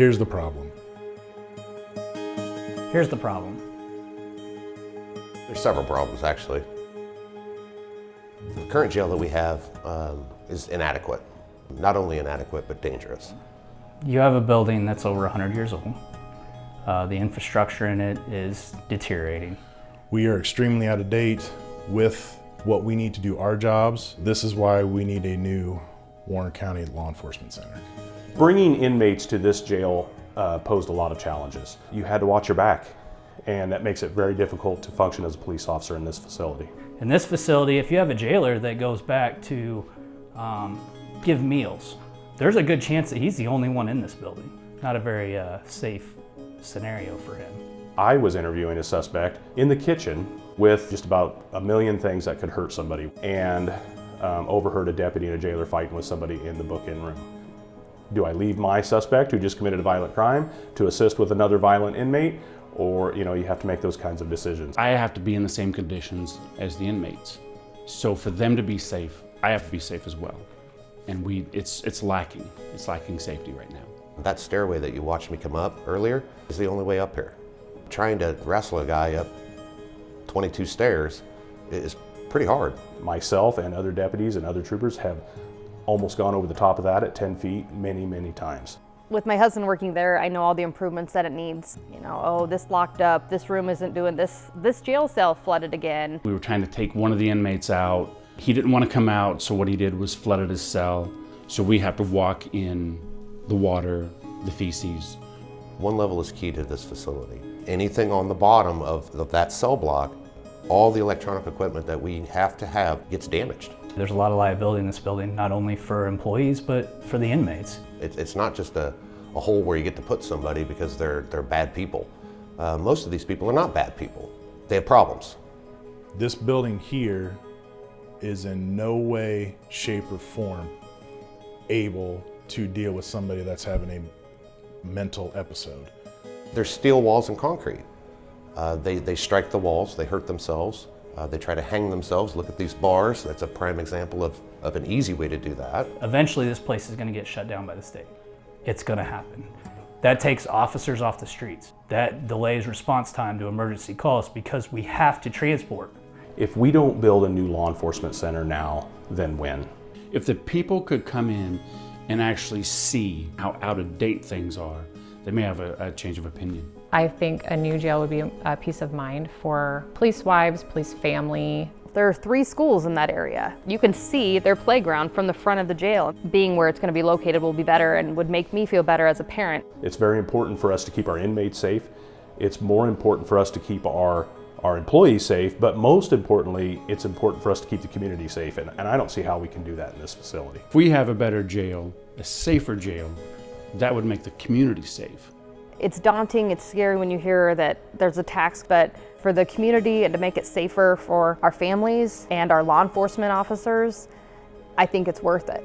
Here's the problem. Here's the problem. There's several problems, actually. The current jail that we have is inadequate. Not only inadequate, but dangerous. You have a building that's over 100 years old. The infrastructure in it is deteriorating. We are extremely out of date with what we need to do our jobs. This is why we need a new Warren County Law Enforcement Center. Bringing inmates to this jail posed a lot of challenges. You had to watch your back, and that makes it very difficult to function as a police officer in this facility. In this facility, if you have a jailer that goes back to give meals, there's a good chance that he's the only one in this building. Not a very safe scenario for him. I was interviewing a suspect in the kitchen with just about a million things that could hurt somebody, and overheard a deputy and a jailer fighting with somebody in the book-in room. Do I leave my suspect who just committed a violent crime to assist with another violent inmate? Or, you have to make those kinds of decisions. I have to be in the same conditions as the inmates. So for them to be safe, I have to be safe as well. And it's lacking. It's lacking safety right now. That stairway that you watched me come up earlier is the only way up here. Trying to wrestle a guy up 22 stairs is pretty hard. Myself and other deputies and other troopers have almost gone over the top of that at 10 feet many, many times. With my husband working there, I know all the improvements that it needs. Oh, this locked up, this room isn't doing this, this jail cell flooded again. We were trying to take one of the inmates out. He didn't want to come out, so what he did was flooded his cell. So we have to walk in the water, the feces. One level is key to this facility. Anything on the bottom of that cell block, all the electronic equipment that we have to have gets damaged. There's a lot of liability in this building, not only for employees, but for the inmates. It's not just a hole where you get to put somebody because they're bad people. Most of these people are not bad people. They have problems. This building here is in no way, shape, or form able to deal with somebody that's having a mental episode. There's steel walls and concrete. They strike the walls, they hurt themselves. They try to hang themselves. Look at these bars. That's a prime example of an easy way to do that. Eventually this place is going to get shut down by the state. It's going to happen. That takes officers off the streets. That delays response time to emergency calls because we have to transport. If we don't build a new law enforcement center now, then when? If the people could come in and actually see how out of date things are, they may have a change of opinion. I think a new jail would be a peace of mind for police wives, police family. There are 3 schools in that area. You can see their playground from the front of the jail. Being where it's going to be located will be better and would make me feel better as a parent. It's very important for us to keep our inmates safe. It's more important for us to keep our employees safe, but most importantly, it's important for us to keep the community safe, and I don't see how we can do that in this facility. If we have a better jail, a safer jail, that would make the community safe. It's daunting, it's scary when you hear that there's a tax, but for the community and to make it safer for our families and our law enforcement officers, I think it's worth it.